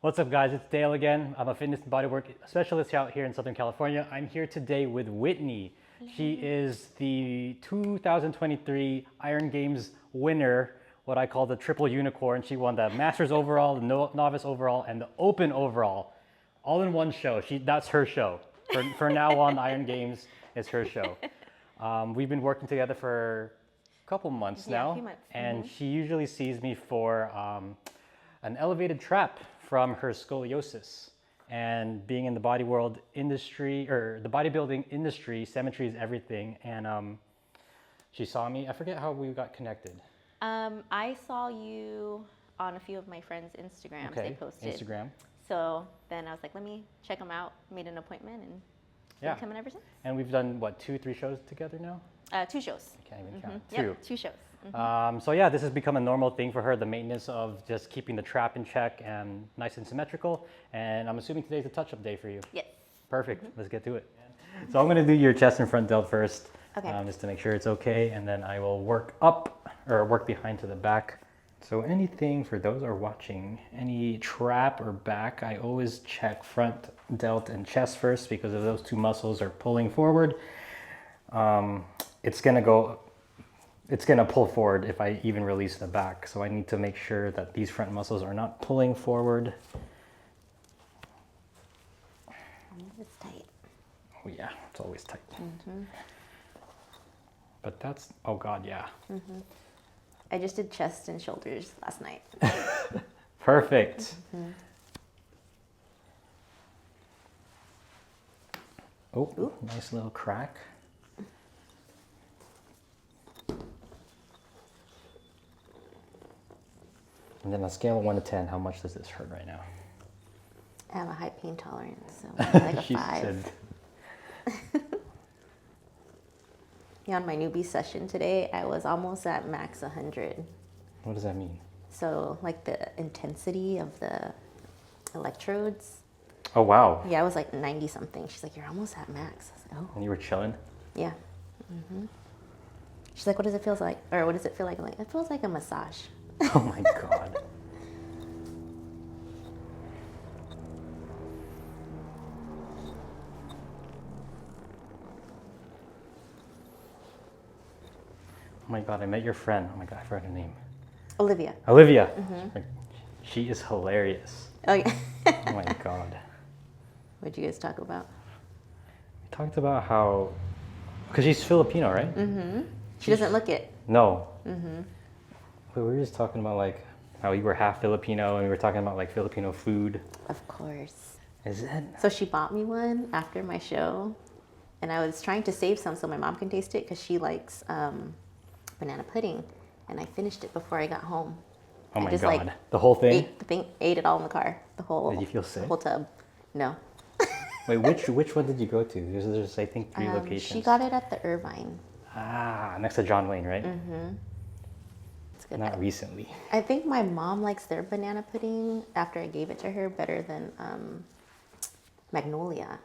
What's up, guys? It's Dale again. I'm a fitness and bodywork specialist out here in Southern California. I'm here today with Whitney. She is the 2023 Iron Games winner, what I call the triple unicorn. She won the Masters overall, the Novice overall, and the Open overall, all in one show. That's her show. For now on, the Iron Games is her show. We've been working together for a couple months now, a few months. And she usually sees me for an elevated trap from her scoliosis. And being in the body world industry, or the bodybuilding industry, symmetry is everything. And she saw me. I forget how we got connected. I saw you on a few of my friends' Instagrams. Okay, They posted. Instagram. So then I was like, let me check them out. Made an appointment and been coming ever since. And we've done, what, 2-3 shows together now? 2 shows. I can't even count. Yep, 2 shows. So yeah, this has become a normal thing for her, the maintenance of just keeping the trap in check and nice and symmetrical. And I'm assuming today's a touch-up day for you. Yes. Perfect. Let's get to it. So I'm going to do your chest and front delt first, Okay. just to make sure it's okay, and then I will work up or work behind to the back. So anything for those who are watching, any trap or back, I always check front delt and chest first, because if those two muscles are pulling forward, it's going to pull forward if I even release the back. So I need to make sure that these front muscles are not pulling forward. It's tight. Oh yeah, it's always tight. But that's, oh God, yeah. I just did chest and shoulders last night. Perfect. Oh, Ooh. nice little crack. And then on a scale of 1 to 10, how much does this hurt right now? I have a high pain tolerance, so like a She 5. said, Yeah, on my newbie session today, I was almost at max 100. what does that mean? So like the intensity of the electrodes. Oh, wow. Yeah, I was like 90 something. She's like, you're almost at max. I was like, oh. And you were chilling? Yeah. She's like, what does it feel like? Or what does it feel like? I'm like, it feels like a massage. Oh my God. Oh my God, I met your friend. Oh my God, I forgot her name. Olivia. Olivia. She is hilarious. Oh, yeah. Oh my God. What'd you guys talk about? We talked about how, because she's Filipino, right? She doesn't look it. No. We were just talking about like how you were half Filipino, and we were talking about like Filipino food. Of course. Is it? So she bought me one after my show, and I was trying to save some so my mom can taste it because she likes banana pudding, and I finished it before I got home. Oh my just, God. like, The whole thing? Ate it all in the car. The whole. Did you feel sick? The whole tub. No. Wait, which one did you go to? There's I think 3 locations. She got it at the Irvine. Ah, next to John Wayne, right? It's good. Not recently. I think my mom likes their banana pudding after I gave it to her better than Magnolia.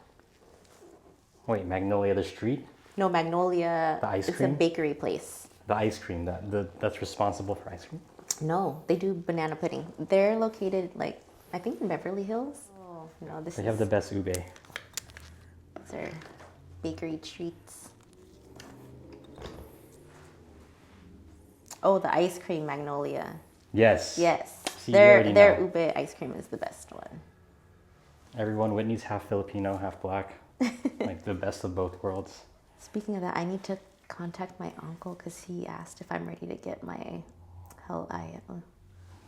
Wait, Magnolia the street? No, Magnolia. The ice it's cream? a bakery place. The ice cream that's responsible for ice cream? No, they do banana pudding. They're located like I think in Beverly Hills. Oh no, They have the best ube. These are bakery treats. Oh, the ice cream Magnolia. Yes. Yes, See, you already their know. ube ice cream is the best one. Everyone, Whitney's half Filipino, half black. Like the best of both worlds. Speaking of that, I need to contact my uncle because he asked if I'm ready to get my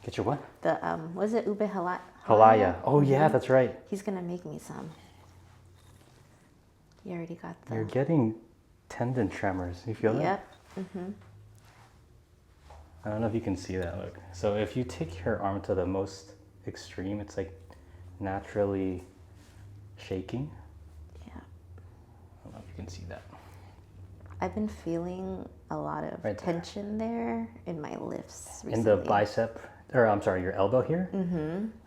Get your what? the what is it, ube Halaya. Oh yeah, that's right. He's gonna make me some. He already got the. You're getting tendon tremors. You feel that? Yep. I don't know if you can see that. Look. So if you take your arm to the most extreme, it's like naturally shaking. Yeah. I don't know if you can see that. I've been feeling a lot of Right there. tension there in my lifts recently. In the bicep, or I'm sorry, your elbow here?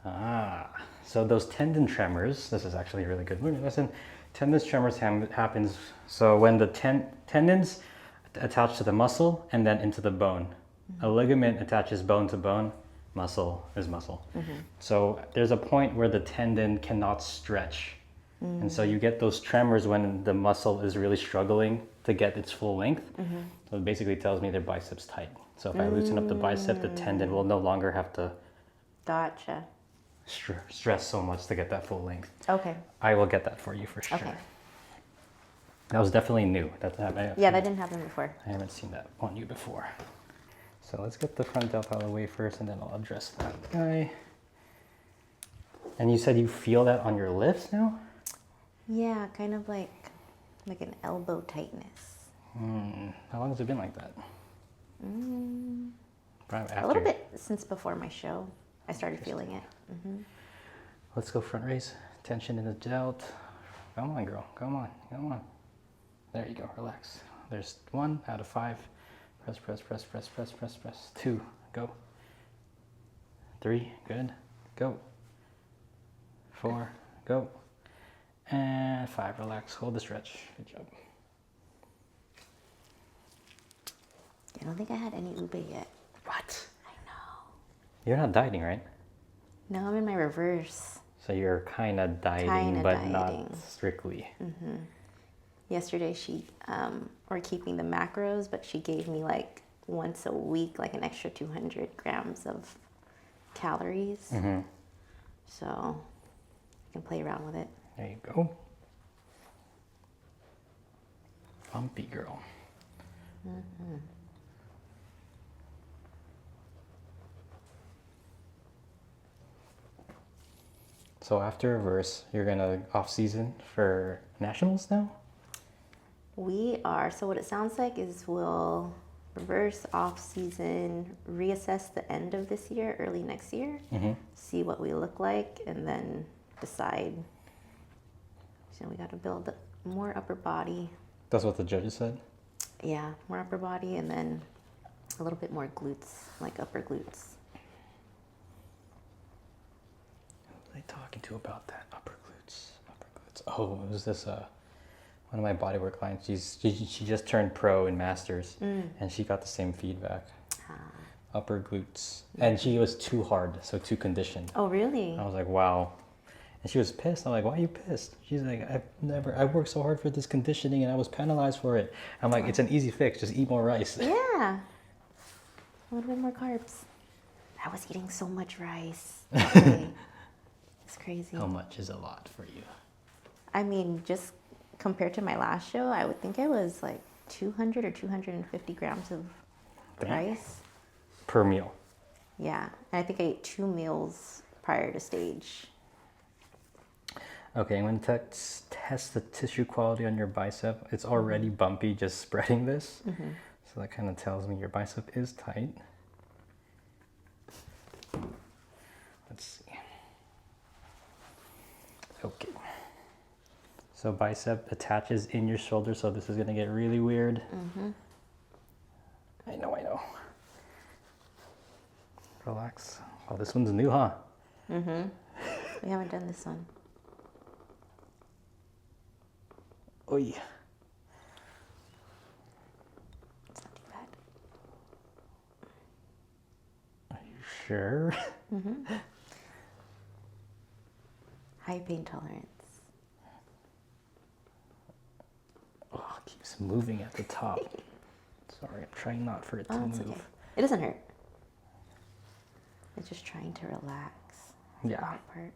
Ah, so those tendon tremors, this is actually a really good one. Listen, tendon tremors happens, so when the tendons attach to the muscle and then into the bone. A ligament attaches bone to bone, muscle is muscle. So there's a point where the tendon cannot stretch. And so you get those tremors when the muscle is really struggling to get its full length. So it basically tells me their biceps tight. So if I loosen up the bicep, the tendon will no longer have to Gotcha. stress so much to get that full length. Okay. I will get that for you for sure. Okay. That was definitely new. Yeah, that didn't happen before. I haven't seen that on you before. So let's get the front delt out of the way first, and then I'll address that guy. And you said you feel that on your lifts now? Yeah, kind of like an elbow tightness. How long has it been like that? Probably after. A little bit since before my show, I started feeling it. Let's go front raise. Tension in the delt. Come on, girl. Come on. Come on. There you go. Relax. There's 1 out of 5. Press, press, press, press, press, press, press. 2. Go. 3. Good. Go. 4. Go. And 5. Relax. Hold the stretch. Good job. I don't think I had any ube yet. What? I know. You're not dieting, right? No, I'm in my reverse. So you're kind of dieting, but not strictly. Yesterday we're keeping the macros, but she gave me like once a week, like an extra 200 grams of calories. So I can play around with it. There you go. Bumpy girl. So after reverse, you're gonna off season for nationals now? We are. So what it sounds like is we'll reverse off season, reassess the end of this year, early next year, see what we look like, and then decide. So we got to build more upper body. That's what the judges said? Yeah, more upper body, and then a little bit more glutes, like upper glutes. Who are they talking to about that? Upper glutes. Upper glutes. Oh, it was this one of my bodywork clients. She just turned pro in masters, and she got the same feedback. Upper glutes, and she was too hard, so too conditioned. Oh, really? I was like, wow. And she was pissed. I'm like, why are you pissed? She's like, I worked so hard for this conditioning and I was penalized for it. I'm like, it's an easy fix. Just eat more rice. Yeah. A little bit more carbs. I was eating so much rice. Okay. It's crazy. How much is a lot for you? I mean, just compared to my last show, I would think it was like 200 or 250 grams of rice. Per meal? Yeah. And I think I ate 2 meals prior to stage. Okay, I'm going to test the tissue quality on your bicep. It's already bumpy just spreading this. So that kind of tells me your bicep is tight. Let's see. Okay. So bicep attaches in your shoulder, so this is going to get really weird. I know. Relax. Oh, this one's new, huh? We haven't done this one. Oy. It's not too bad. Are you sure? High pain tolerance. Oh, it keeps moving at the top. Sorry, I'm trying not for it to It's move. okay. It doesn't hurt. It's just trying to relax. Yeah. That part.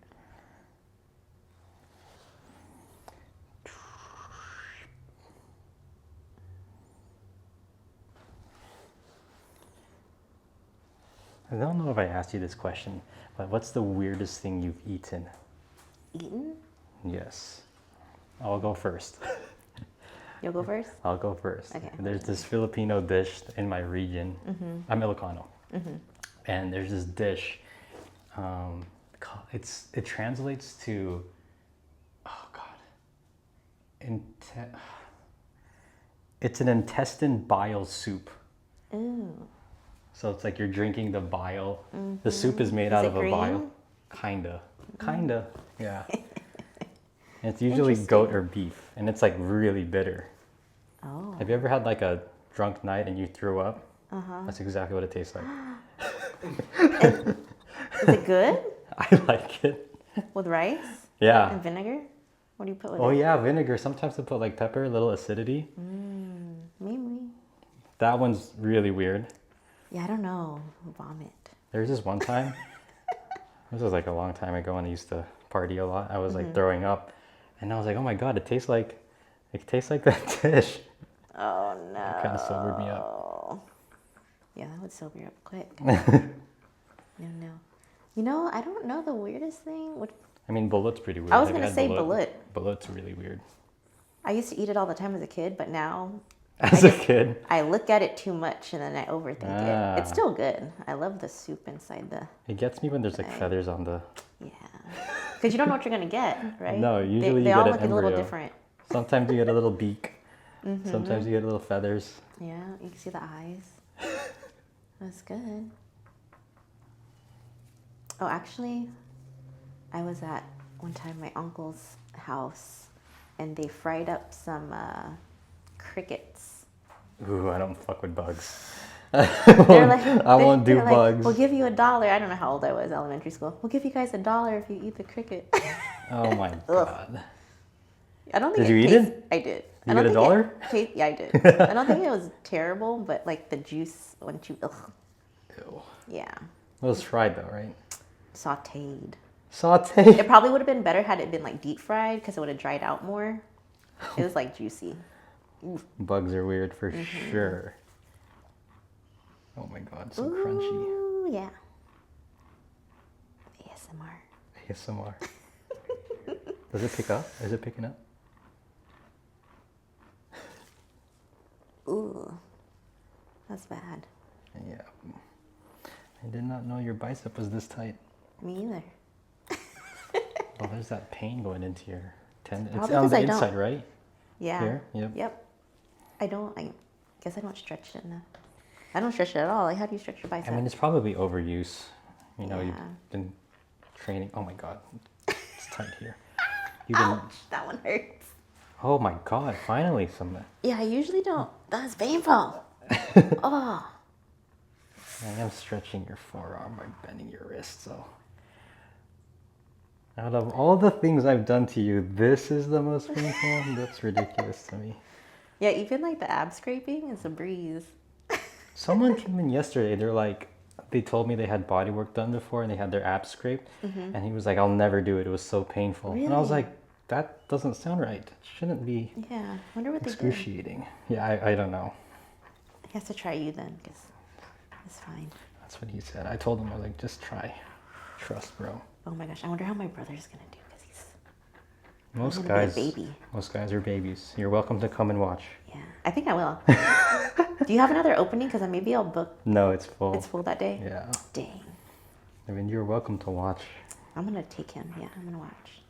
I don't know if I asked you this question, but what's the weirdest thing you've eaten? Eaten? Yes. I'll go first. You'll go first? I'll go first. Okay. There's this Filipino dish in my region. I'm Ilocano. And there's this dish. It translates to, oh God. It's an intestine bile soup. Ooh. So it's like you're drinking the bile. The soup is made out of a bile. Kinda, yeah. And it's usually goat or beef, and it's like really bitter. Oh. Have you ever had like a drunk night and you threw up? That's exactly what it tastes like. Is it good? I like it. With rice? Yeah. And vinegar? What do you put with Oh it? yeah, vinegar. Sometimes they put like pepper, a little acidity. Maybe. That one's really weird. Yeah, I don't know. Vomit. There was this one time, this was like a long time ago when I used to party a lot. I was like throwing up and I was like, oh my God, it tastes like that dish. Oh no. It kind of sobered me up. Yeah, that would sober you up quick. No. You know, I don't know the weirdest thing. I mean, bullet's pretty weird. I was Have you gonna had say bullet. Bullet's really weird. I used to eat it all the time as a kid, but now As a kid? I look at it too much and then I overthink it. It's still good. I love the soup inside the... It gets me when there's like feathers on the... Yeah. Because you don't know what you're going to get, right? No, usually they you all get look an a little embryo. different. Sometimes you get a little beak. Sometimes you get little feathers. Yeah, you can see the eyes. That's good. Oh, actually, I was at one time my uncle's house and they fried up some crickets. Ooh, I don't fuck with bugs. They're like, I won't do they're bugs. Like, we'll give you $1. I don't know how old I was, elementary school. We'll give you guys $1 if you eat the cricket. Oh my God. I don't think Did you eat it? I did. You get $1? Yeah, I did. I don't think it was terrible, but like the juice, once you, Ew. yeah. It was fried though, right? Sauteed. Sauteed? It probably would have been better had it been like deep fried because it would have dried out more. It was like juicy. Bugs are weird for sure. Oh my God, so crunchy. Ooh, yeah. ASMR. ASMR. Does it pick up? Is it picking up? Ooh, that's bad. Yeah. I did not know your bicep was this tight. Me either. Oh, there's that pain going into your tendon. It's Probably on 'cause the I don't- inside, right? Yeah. Here? Yep. Yep. I guess I don't stretch it enough. I don't stretch it at all. Like, how do you stretch your bicep? I mean, it's probably overuse. You know, you've Yeah. been training. Oh my God, it's tight here. You've been. Ouch, that one hurts. Oh my God, finally some. Yeah, I usually don't. That's painful. Oh. I am stretching your forearm by bending your wrist, so. Out of all the things I've done to you, this is the most painful? That's ridiculous to me. Yeah, even like the ab scraping is a breeze. Someone came in yesterday, they're like, they told me they had body work done before and they had their abs scraped. And he was like, I'll never do it. It was so painful. And I was Really? like, that doesn't sound right. It shouldn't be Yeah, wonder what they did. excruciating. Yeah, I don't know. He has to try you then, because it's fine. That's what he said. I told him, I was like, just try. Trust, bro. Oh my gosh, I wonder how my brother's gonna do, because he's Most gonna guys, be a baby. most guys are babies. You're welcome to come and watch. Yeah, I think I will. Do you have another opening? Because maybe I'll book. No, it's full. It's full that day? Yeah. Dang. I mean, you're welcome to watch. I'm gonna take him. Yeah, I'm gonna watch.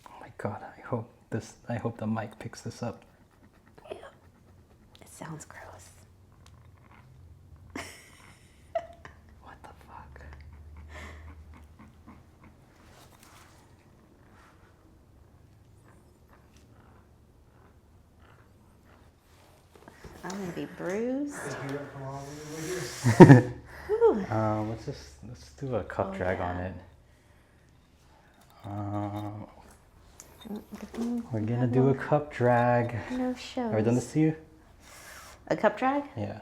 Oh my God, I hope the mic picks this up. Yeah. It sounds gross. What the fuck? I'm gonna be bruised. Let's do a cup drag on it. We're gonna do a cup drag. No shows. Have I done this to you? A cup drag? Yeah.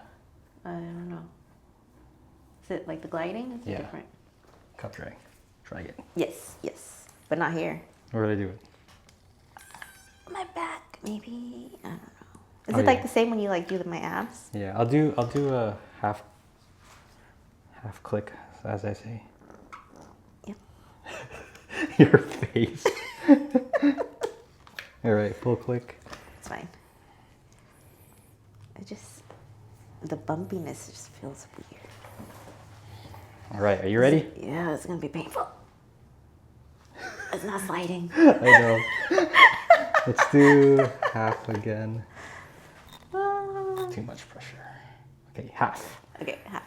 I don't know. Is it like the gliding? Is it Yeah. different? Cup drag. Drag it. Yes, yes. But not here. Where do I do it? My back, maybe. I don't know. Is Oh, it like yeah. the same when you like do my abs? Yeah, I'll do a half click, as I say. Yep. Your face. All right, full click. It's fine. The bumpiness just feels weird. All right, are you ready? Yeah, it's gonna be painful. It's not sliding. I know. Let's do half again. Too much pressure. Okay, half. Okay, half.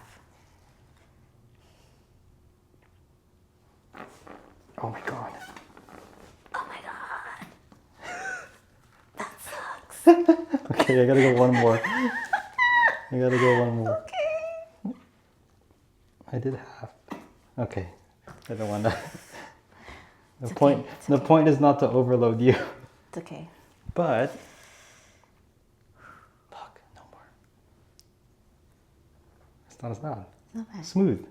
Oh my God. Oh my god. That sucks. Okay, I gotta go one more. You gotta go one more. Okay. I did half. Okay. I don't want to. The It's point. okay, it's The okay. point is not to overload you. It's okay. But. Fuck. No more. It's not as bad. Not bad. Smooth.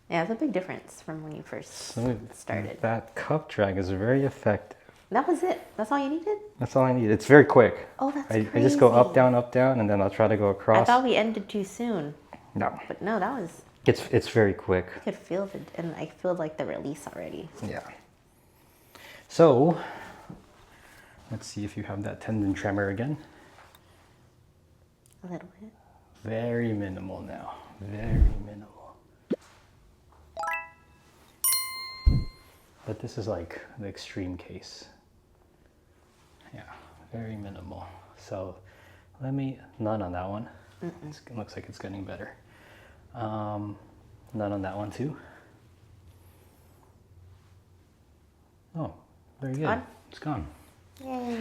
Yeah, it's a big difference from when you first Smooth. started. That cup drag is very effective. That was it. That's all you needed? That's all I need. It's very quick. Oh, that's I crazy. just go up, down, and then I'll try to go I across. thought we ended too soon. No. But no, that was, It's very quick. I could feel it, and I feel like the release already. Yeah. So, let's see if you have that tendon tremor again. A little bit. Very minimal now. Very minimal. But this is like the extreme case. Yeah, very minimal. So let me, none on that one. It looks like it's getting better. None on that one too. Oh, very good. Gone? It's gone. Yay.